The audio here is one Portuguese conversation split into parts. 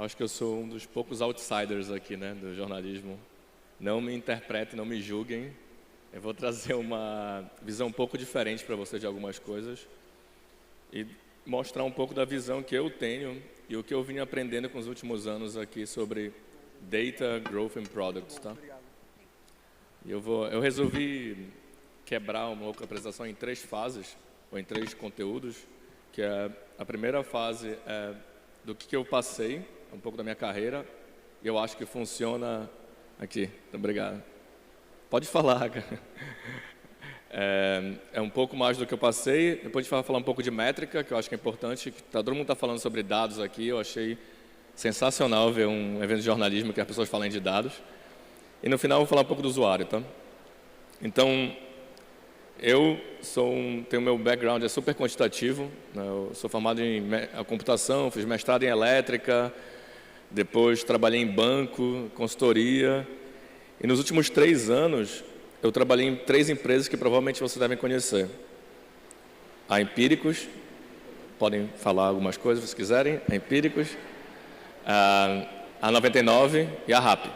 Acho que eu sou um dos poucos outsiders aqui, né, do jornalismo. Não me interpretem, não me julguem. Eu vou trazer uma visão um pouco diferente para você de algumas coisas e mostrar um pouco da visão que eu tenho e o que eu vim aprendendo com os últimos anos aqui sobre Data, Growth and Products, tá? E eu resolvi quebrar uma outra apresentação em 3 fases, ou em 3 conteúdos, que é a primeira fase é do que eu passei, um pouco da minha carreira, e eu acho que funciona aqui. Obrigado. Pode falar, cara. É um pouco mais do que eu passei. Depois a gente vai falar um pouco de métrica, que eu acho que é importante. Todo mundo está falando sobre dados aqui. Eu achei sensacional ver um evento de jornalismo que as pessoas falem de dados. E no final eu vou falar um pouco do usuário, tá? Então, eu tenho meu background é super quantitativo, né? Eu sou formado em computação, fiz mestrado em elétrica, depois trabalhei em banco, consultoria. E nos últimos 3 anos, eu trabalhei em 3 empresas que provavelmente vocês devem conhecer. A Empíricos, podem falar algumas coisas se quiserem, a Empíricos, a 99 e a RAP.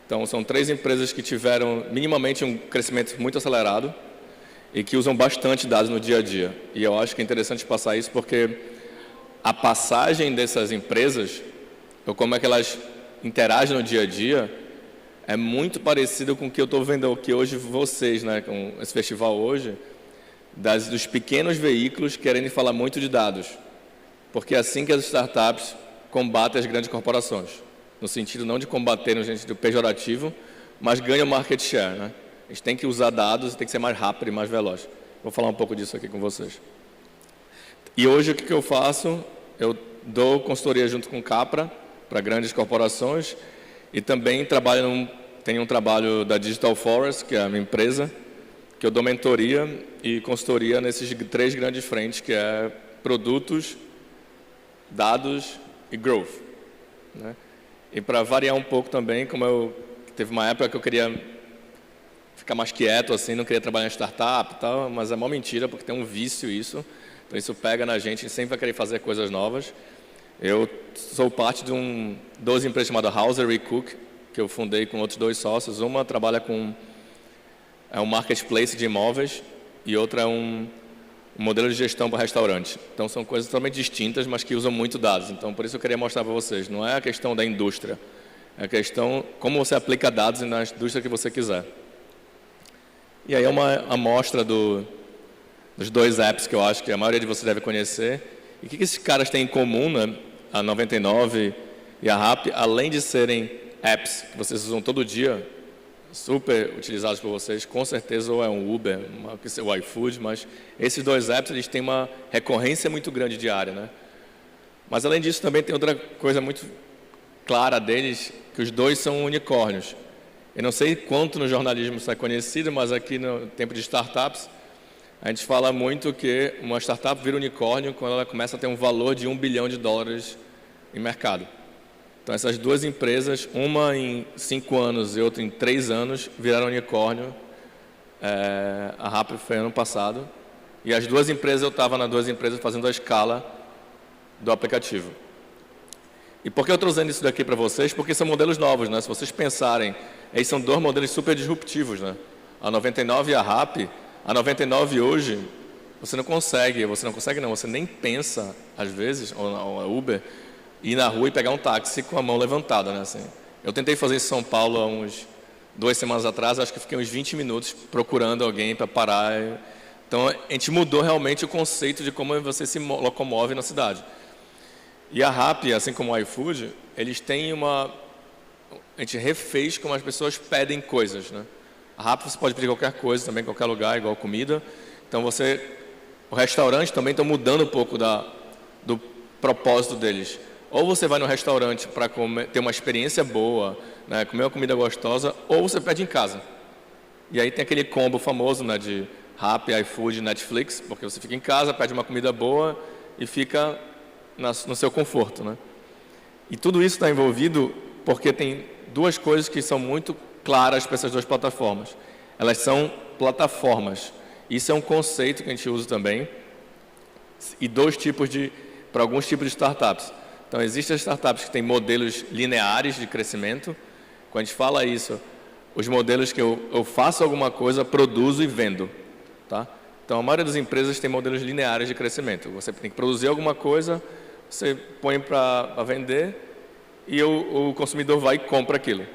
Então, são 3 empresas que tiveram minimamente um crescimento muito acelerado e que usam bastante dados no dia a dia. E eu acho que é interessante passar isso porque a passagem dessas empresas, ou como é que elas interagem no dia a dia, é muito parecido com o que eu estou vendo aqui hoje vocês, né, com esse festival hoje, dos pequenos veículos querendo falar muito de dados. Porque é assim que as startups combatem as grandes corporações. No sentido não de combater no sentido pejorativo, mas ganham market share, né? A gente tem que usar dados, tem que ser mais rápido e mais veloz. Vou falar um pouco disso aqui com vocês. E hoje o que eu faço? Eu dou consultoria junto com Capra para grandes corporações e também tenho um trabalho da Digital Forest, que é a minha empresa, que eu dou mentoria e consultoria nesses 3 grandes frentes, que é produtos, dados e growth, né? E para variar um pouco também, teve uma época que eu queria ficar mais quieto, assim, não queria trabalhar em startup e tal, mas é uma mentira, porque tem um vício isso. Então isso pega na gente sempre vai querer fazer coisas novas. Eu sou parte de 12 empresas chamada Hauser & Cook, que eu fundei com outros 2 sócios. Uma trabalha com um marketplace de imóveis e outra é um modelo de gestão para restaurante. Então são coisas totalmente distintas, mas que usam muito dados. Então por isso eu queria mostrar para vocês. Não é a questão da indústria, é a questão como você aplica dados na indústria que você quiser. E aí é uma amostra dos 2 apps que eu acho que a maioria de vocês deve conhecer. E o que esses caras têm em comum, né? A 99 e a RAP, além de serem apps que vocês usam todo dia, super utilizados por vocês, com certeza ou é um Uber, o iFood, mas esses 2 apps eles têm uma recorrência muito grande diária, né? Mas além disso também tem outra coisa muito clara deles, que os 2 são unicórnios. Eu não sei quanto no jornalismo isso é conhecido, mas aqui no tempo de startups, a gente fala muito que uma startup vira unicórnio quando ela começa a ter um valor de $1 bilhão em mercado. Então, essas 2 empresas, uma em 5 anos e outra em 3 anos, viraram unicórnio. A RAP foi ano passado. E as 2 empresas, eu estava nas 2 empresas fazendo a escala do aplicativo. E por que eu estou trazendo isso daqui para vocês? Porque são modelos novos, né? Se vocês pensarem, eles são 2 modelos super disruptivos, né? A 99 e a RAP. A 99 hoje, você nem pensa, às vezes, ou a Uber, ir na rua e pegar um táxi com a mão levantada, né? Assim, eu tentei fazer isso em São Paulo há uns 2 semanas atrás, acho que fiquei uns 20 minutos procurando alguém para parar. Então, a gente mudou realmente o conceito de como você se locomove na cidade. E a RAP, assim como o iFood, eles têm a gente refez como as pessoas pedem coisas, né? A RAP você pode pedir qualquer coisa também, em qualquer lugar, igual comida. Então, o restaurante também está mudando um pouco do propósito deles. Ou você vai no restaurante para ter uma experiência boa, né, comer uma comida gostosa, ou você pede em casa. E aí tem aquele combo famoso, né, de RAP, iFood, Netflix, porque você fica em casa, pede uma comida boa e fica no seu conforto, né? E tudo isso está envolvido porque tem 2 coisas que são muito claras para essas 2 plataformas. Elas são plataformas. Isso é um conceito que a gente usa também. E 2 tipos para alguns tipos de startups. Então, existem startups que têm modelos lineares de crescimento. Quando a gente fala isso, os modelos que eu faço alguma coisa, produzo e vendo. Tá? Então, a maioria das empresas tem modelos lineares de crescimento. Você tem que produzir alguma coisa, você põe para vender e o consumidor vai e compra aquilo.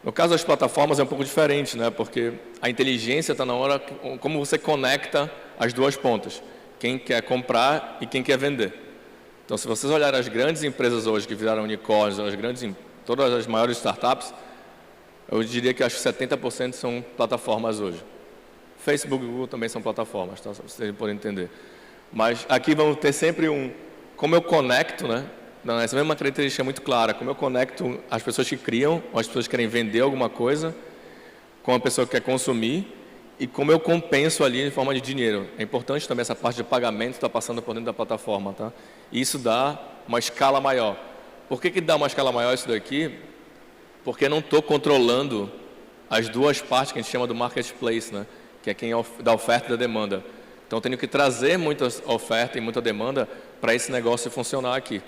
No caso das plataformas é um pouco diferente, né? Porque a inteligência está na hora como você conecta as duas pontas. Quem quer comprar e quem quer vender. Então, se vocês olharem as grandes empresas hoje que viraram unicórnios, todas as maiores startups, eu diria que acho que 70% são plataformas hoje. Facebook e Google também são plataformas, tá? Só vocês podem entender. Mas aqui vamos ter sempre como eu conecto, né? Não, essa mesma característica é muito clara, como eu conecto as pessoas que criam, ou as pessoas que querem vender alguma coisa, com a pessoa que quer consumir, e como eu compenso ali em forma de dinheiro. É importante também essa parte de pagamento estar passando por dentro da plataforma, tá? E isso dá uma escala maior. Por que dá uma escala maior isso daqui? Porque eu não estou controlando as duas partes que a gente chama do marketplace, né? Que é quem dá oferta e da demanda. Então, eu tenho que trazer muita oferta e muita demanda para esse negócio funcionar aqui.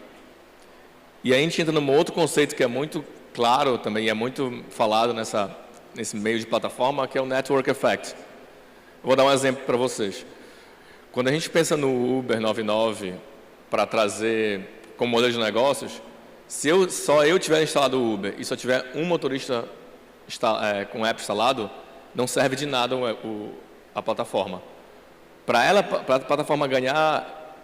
E aí a gente entra num outro conceito que é muito claro também, é muito falado nesse meio de plataforma, que é o Network Effect. Eu vou dar um exemplo para vocês. Quando a gente pensa no Uber 99 para trazer como modelo de negócios, se só eu tiver instalado o Uber e só tiver um motorista com o app instalado, não serve de nada a plataforma. Para a plataforma ganhar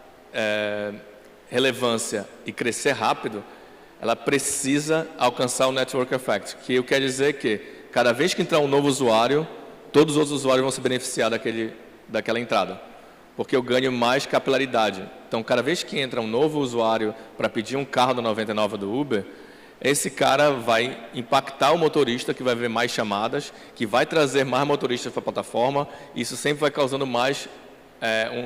relevância e crescer rápido, ela precisa alcançar o Network Effect, que quer dizer que cada vez que entrar um novo usuário, todos os outros usuários vão se beneficiar daquela entrada, porque eu ganho mais capilaridade. Então, cada vez que entra um novo usuário para pedir um carro da 99 do Uber, esse cara vai impactar o motorista, que vai ver mais chamadas, que vai trazer mais motoristas para a plataforma, e isso sempre vai causando mais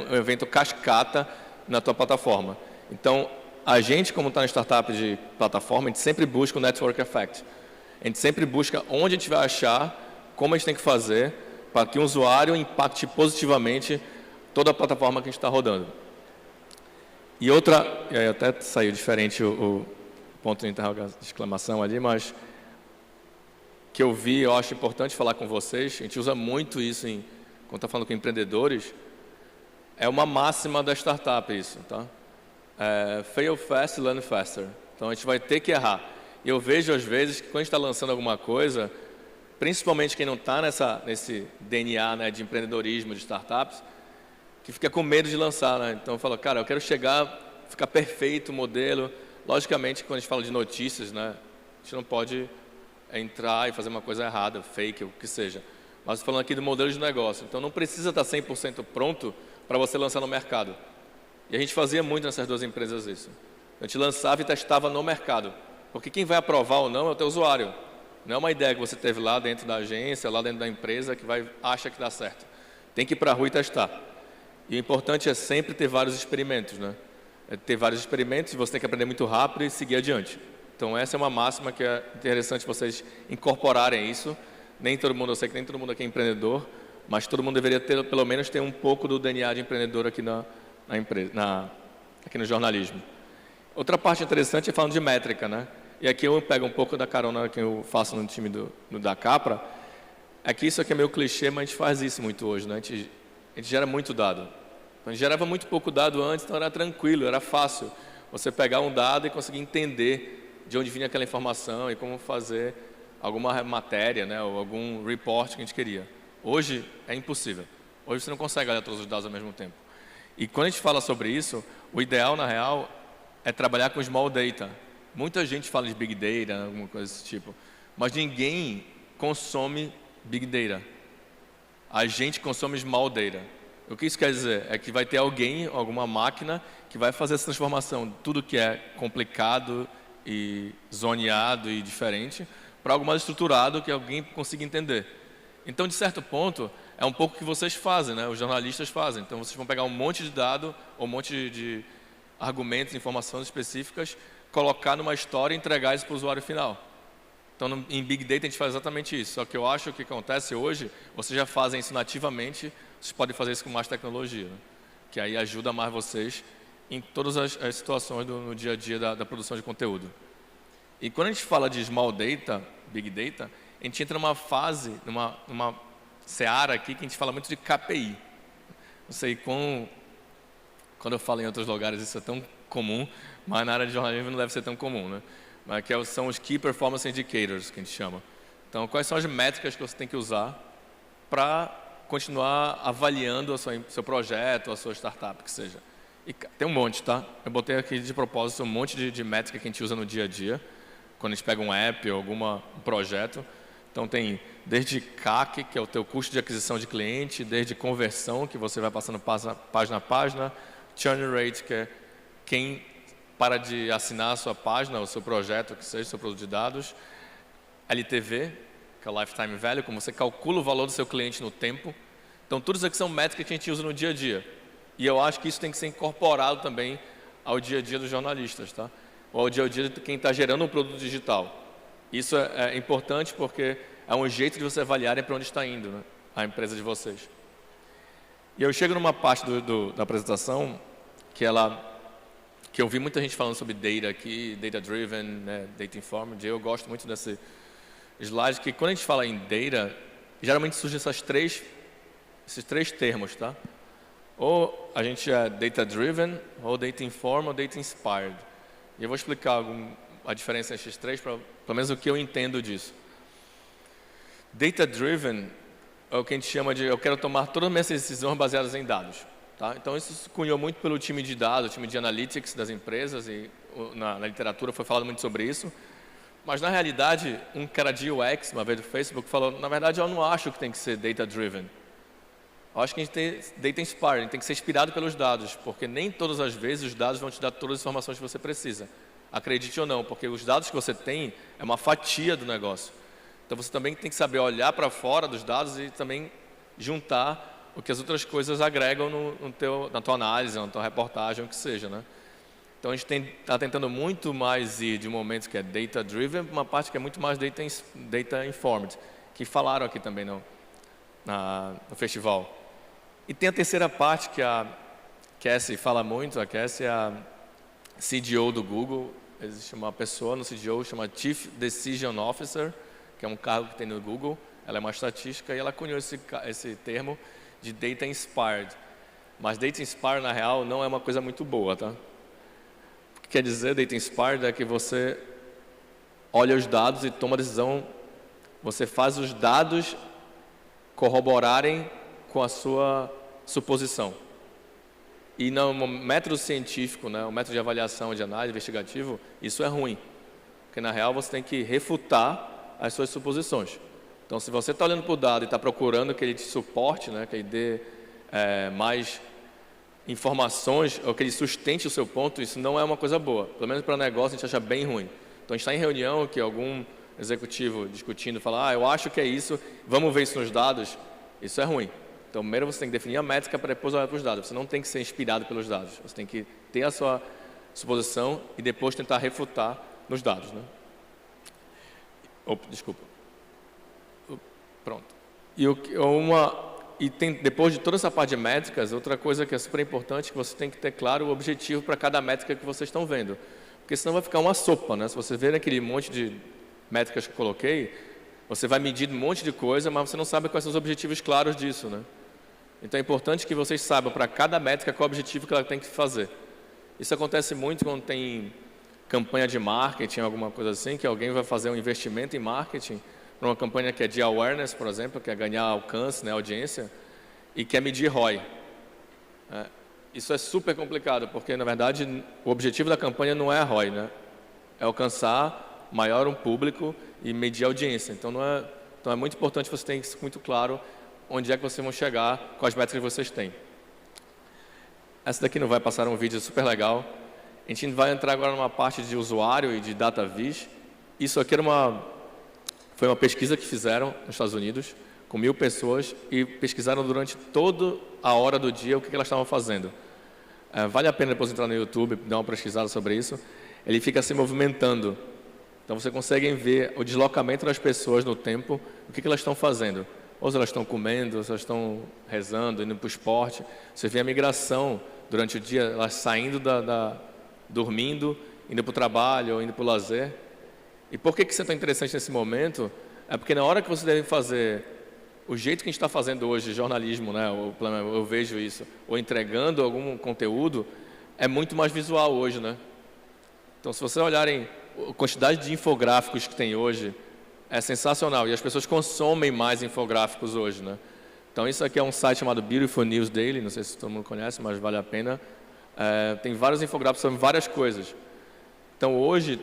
um evento cascata na tua plataforma. Então, a gente, como está na startup de plataforma, a gente sempre busca o Network Effect. A gente sempre busca onde a gente vai achar, como a gente tem que fazer, para que o usuário impacte positivamente toda a plataforma que a gente está rodando. E aí até saiu diferente o ponto de interrogação, de exclamação ali, mas que eu acho importante falar com vocês, a gente usa muito isso quando está falando com empreendedores, é uma máxima da startup isso, tá? Fail fast, learn faster. Então, a gente vai ter que errar. E eu vejo, às vezes, que quando a gente está lançando alguma coisa, principalmente quem não está nesse DNA, né, de empreendedorismo, de startups, que fica com medo de lançar, né? Então, fala, cara, eu quero ficar perfeito o modelo. Logicamente, quando a gente fala de notícias, né, a gente não pode entrar e fazer uma coisa errada, fake, o que seja. Mas falando aqui do modelo de negócio. Então, não precisa estar 100% pronto para você lançar no mercado. E a gente fazia muito nessas duas empresas isso. A gente lançava e testava no mercado. Porque quem vai aprovar ou não é o teu usuário. Não é uma ideia que você teve lá dentro da agência, lá dentro da empresa, que acha que dá certo. Tem que ir para a rua e testar. E o importante é sempre ter vários experimentos, né? Ter vários experimentos e você tem que aprender muito rápido e seguir adiante. Então, essa é uma máxima que é interessante vocês incorporarem isso. Eu sei que nem todo mundo aqui é empreendedor, mas todo mundo deveria pelo menos ter um pouco do DNA de empreendedor aqui na empresa, aqui no jornalismo. Outra parte interessante é falando de métrica, né? E aqui eu pego um pouco da carona que eu faço no time da Capra. É que isso aqui é meio clichê, mas a gente faz isso muito hoje, né? A gente gera muito dado. A gente gerava muito pouco dado antes, então era tranquilo, era fácil você pegar um dado e conseguir entender de onde vinha aquela informação e como fazer alguma matéria, né, ou algum report que a gente queria. Hoje é impossível. Hoje você não consegue olhar todos os dados ao mesmo tempo. E quando a gente fala sobre isso, o ideal, na real, é trabalhar com small data. Muita gente fala de big data, alguma coisa desse tipo, mas ninguém consome big data. A gente consome small data. O que isso quer dizer? É que vai ter alguém, alguma máquina, que vai fazer essa transformação, tudo que é complicado e zoneado e diferente, para algo mais estruturado que alguém consiga entender. Então, de certo ponto, é um pouco o que vocês fazem, né? Os jornalistas fazem. Então, vocês vão pegar um monte de dado, ou um monte de argumentos, informações específicas, colocar numa história e entregar isso para o usuário final. Então, em Big Data, a gente faz exatamente isso. Só que eu acho que o que acontece hoje, vocês já fazem isso nativamente, vocês podem fazer isso com mais tecnologia, né? Que aí ajuda mais vocês em todas as situações no dia a dia da produção de conteúdo. E quando a gente fala de small data, big data, a gente entra numa fase, numa seara aqui que a gente fala muito de KPI. Não sei quando eu falo em outros lugares isso é tão comum, mas na área de jornalismo não deve ser tão comum, né? Mas que são os Key Performance Indicators, que a gente chama. Então, quais são as métricas que você tem que usar para continuar avaliando o seu projeto, a sua startup, que seja. E tem um monte, tá? Eu botei aqui de propósito um monte de métrica que a gente usa no dia a dia, quando a gente pega um app ou um projeto. Então, tem desde CAC, que é o teu custo de aquisição de cliente, desde conversão, que você vai passando página a página, churn rate, que é quem para de assinar a sua página, o seu projeto, que seja o seu produto de dados, LTV, que é o Lifetime Value, como você calcula o valor do seu cliente no tempo. Então, tudo isso aqui são métricas que a gente usa no dia a dia. E eu acho que isso tem que ser incorporado também ao dia a dia dos jornalistas, tá? Ou ao dia a dia de quem está gerando um produto digital. Isso é importante porque é um jeito de você avaliarem para onde está indo, né, a empresa de vocês. E eu chego numa parte da apresentação que eu vi muita gente falando sobre data aqui, data-driven, né, data-informed. Eu gosto muito desse slide, que quando a gente fala em data, geralmente surgem esses três termos, tá? Ou a gente é data-driven, ou data-informed, ou data-inspired. E eu vou explicar a diferença entre esses três, pelo menos o que eu entendo disso. Data-driven é o que a gente chama de eu quero tomar todas as minhas decisões baseadas em dados. Tá? Então, isso se cunhou muito pelo time de dados, o time de analytics das empresas, e na literatura foi falado muito sobre isso. Mas, na realidade, um cara de UX, uma vez do Facebook, falou, na verdade, eu não acho que tem que ser data-driven. Eu acho que a gente tem data-inspired, a gente tem que ser inspirado pelos dados, porque nem todas as vezes os dados vão te dar todas as informações que você precisa. Acredite ou não, porque os dados que você tem é uma fatia do negócio. Então, você também tem que saber olhar para fora dos dados e também juntar o que as outras coisas agregam na tua análise, na tua reportagem, o que seja, né? Então, a gente está tentando muito mais ir de momentos que é data-driven para uma parte que é muito mais data-informed, que falaram aqui também no festival. E tem a terceira parte que a Cassie fala muito, a Cassie é a CDO do Google. Existe uma pessoa no CDO chamada Chief Decision Officer, que é um cargo que tem no Google. Ela é uma estatística e ela cunhou esse termo de Data Inspired. Mas Data Inspired, na real, não é uma coisa muito boa, tá? O que quer dizer Data Inspired é que você olha os dados e toma decisão, você faz os dados corroborarem com a sua suposição. E no método científico, né, o método de avaliação, de análise investigativo, isso é ruim. Porque, na real, você tem que refutar as suas suposições. Então, se você está olhando para o dado e está procurando que ele te suporte, né, que ele dê mais informações, ou que ele sustente o seu ponto, isso não é uma coisa boa. Pelo menos para negócio, a gente acha bem ruim. Então, a gente está em reunião, que algum executivo discutindo, fala, eu acho que é isso, vamos ver isso nos dados. Isso é ruim. Então, primeiro você tem que definir a métrica para depois olhar para os dados. Você não tem que ser inspirado pelos dados. Você tem que ter a sua suposição e depois tentar refutar nos dados, né? Desculpa. Pronto. Depois de toda essa parte de métricas, outra coisa que é super importante é que você tem que ter claro o objetivo para cada métrica que vocês estão vendo. Porque senão vai ficar uma sopa, né? Se você ver aquele monte de métricas que eu coloquei, você vai medir um monte de coisa, mas você não sabe quais são os objetivos claros disso, né? Então é importante que vocês saibam para cada métrica qual é o objetivo que ela tem que fazer. Isso acontece muito quando tem campanha de marketing, alguma coisa assim, que alguém vai fazer um investimento em marketing para uma campanha que é de awareness, por exemplo, que é ganhar alcance, né, audiência, e quer medir ROI. Isso é super complicado, porque, na verdade, o objetivo da campanha não é ROI, né? É alcançar maior um público e medir audiência. Então é muito importante você ter isso muito claro onde é que vocês vão chegar com as métricas que vocês têm. Essa daqui não vai passar um vídeo super legal. A gente vai entrar agora numa parte de usuário e de data vis. Isso aqui foi uma pesquisa que fizeram nos Estados Unidos com 1.000 pessoas e pesquisaram durante toda a hora do dia o que elas estavam fazendo. Vale a pena depois entrar no YouTube, dar uma pesquisada sobre isso. Ele fica se movimentando. Então, você consegue ver o deslocamento das pessoas no tempo, o que elas estão fazendo. Ou se elas estão comendo, ou se elas estão rezando, indo para o esporte. Você vê a migração durante o dia, elas saindo dormindo, indo para o trabalho ou indo para o lazer. E por que isso é tão interessante nesse momento? É porque na hora que você deve fazer o jeito que a gente está fazendo hoje, jornalismo, né? Eu vejo isso, ou entregando algum conteúdo, é muito mais visual hoje, né? Então, se vocês olharem a quantidade de infográficos que tem hoje, é sensacional. E as pessoas consomem mais infográficos hoje, né? Então, isso aqui é um site chamado Beautiful News Daily, não sei se todo mundo conhece, mas vale a pena. Tem vários infográficos sobre várias coisas. Então, hoje,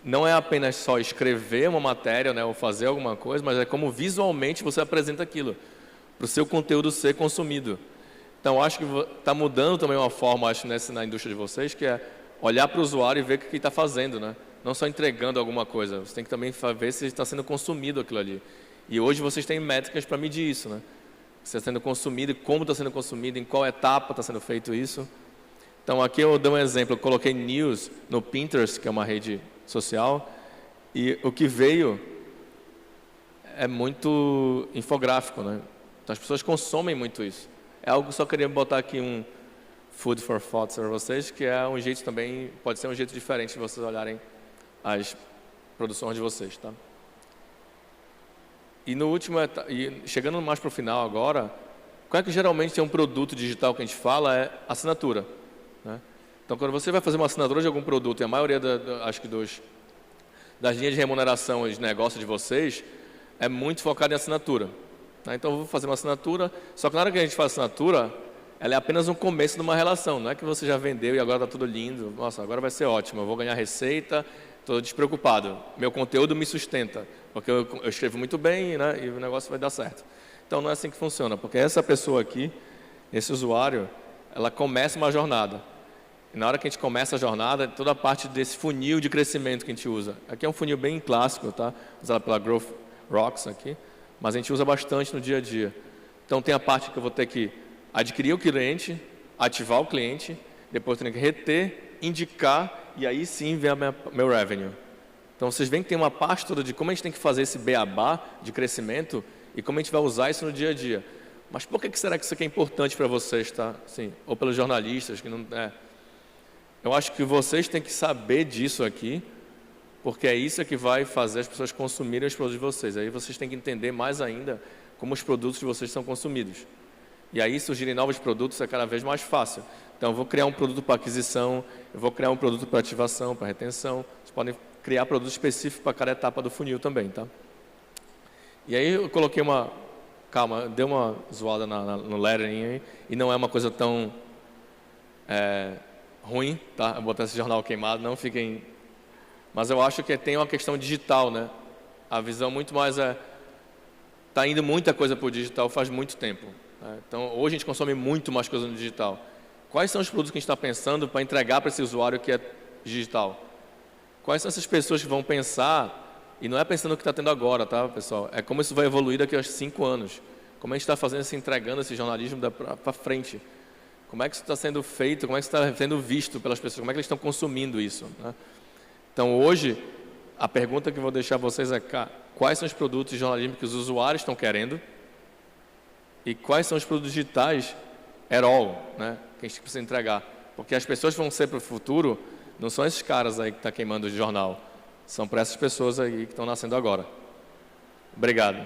não é apenas só escrever uma matéria, né, ou fazer alguma coisa, mas é como visualmente você apresenta aquilo, para o seu conteúdo ser consumido. Então, acho que está mudando também uma forma, acho, na indústria de vocês, que é olhar para o usuário e ver o que está fazendo, né? Não só entregando alguma coisa, você tem que também ver se está sendo consumido aquilo ali. E hoje vocês têm métricas para medir isso, né? Se está sendo consumido, como está sendo consumido, em qual etapa está sendo feito isso. Então, aqui eu dou um exemplo, eu coloquei News no Pinterest, que é uma rede social, e o que veio é muito infográfico, né? Então, as pessoas consomem muito isso. É algo que eu só queria botar aqui um food for thought para vocês, que é um jeito também, pode ser um jeito diferente de vocês olharem as produções de vocês, tá? E no último, e chegando mais para o final agora, qual é que geralmente é um produto digital que a gente fala? É assinatura, né? Então, quando você vai fazer uma assinatura de algum produto, e a maioria, acho que das linhas de remuneração de negócio de vocês, é muito focada em assinatura, né? Então, eu vou fazer uma assinatura, só que na hora que a gente faz assinatura, ela é apenas um começo de uma relação, não é que você já vendeu e agora está tudo lindo, nossa, agora vai ser ótimo, eu vou ganhar receita, estou despreocupado, meu conteúdo me sustenta, porque eu escrevo muito bem, né, e o negócio vai dar certo. Então, não é assim que funciona, porque essa pessoa aqui, esse usuário, ela começa uma jornada. E na hora que a gente começa a jornada, toda a parte desse funil de crescimento que a gente usa. Aqui é um funil bem clássico, tá? Usado pela Growth Rocks aqui, mas a gente usa bastante no dia a dia. Então, tem a parte que eu vou ter que adquirir o cliente, ativar o cliente, depois eu tenho que reter, indicar, e aí sim vem meu revenue. Então, vocês veem que tem uma parte toda de como a gente tem que fazer esse beabá de crescimento e como a gente vai usar isso no dia a dia. Mas por que será que isso aqui é importante para vocês, tá? Assim, ou pelos jornalistas, que não é. Eu acho que vocês têm que saber disso aqui, porque é isso que vai fazer as pessoas consumirem os produtos de vocês. Aí vocês têm que entender mais ainda como os produtos de vocês são consumidos. E aí surgirem novos produtos é cada vez mais fácil. Então, eu vou criar um produto para aquisição, eu vou criar um produto para ativação, para retenção. Vocês podem criar produtos específicos para cada etapa do funil também, tá? E aí eu coloquei uma... Calma, deu uma zoada no lettering aí, e não é uma coisa tão ruim, tá? Eu botar esse jornal queimado, não fiquem... Mas eu acho que tem uma questão digital, né? A visão muito mais está indo muita coisa para o digital faz muito tempo. Então, hoje a gente consome muito mais coisa no digital. Quais são os produtos que a gente está pensando para entregar para esse usuário que é digital? Quais são essas pessoas que vão pensar, e não é pensando no que está tendo agora, tá, pessoal? É como isso vai evoluir daqui a 5 anos. Como a gente está fazendo, entregando esse jornalismo para frente. Como é que isso está sendo feito, como é que isso está sendo visto pelas pessoas, como é que eles estão consumindo isso, né? Então, hoje, a pergunta que eu vou deixar vocês é quais são os produtos de jornalismo que os usuários estão querendo e quais são os produtos digitais né, que a gente precisa entregar. Porque as pessoas que vão ser para o futuro não são esses caras aí que estão queimando o jornal, são para essas pessoas aí que estão nascendo agora. Obrigado.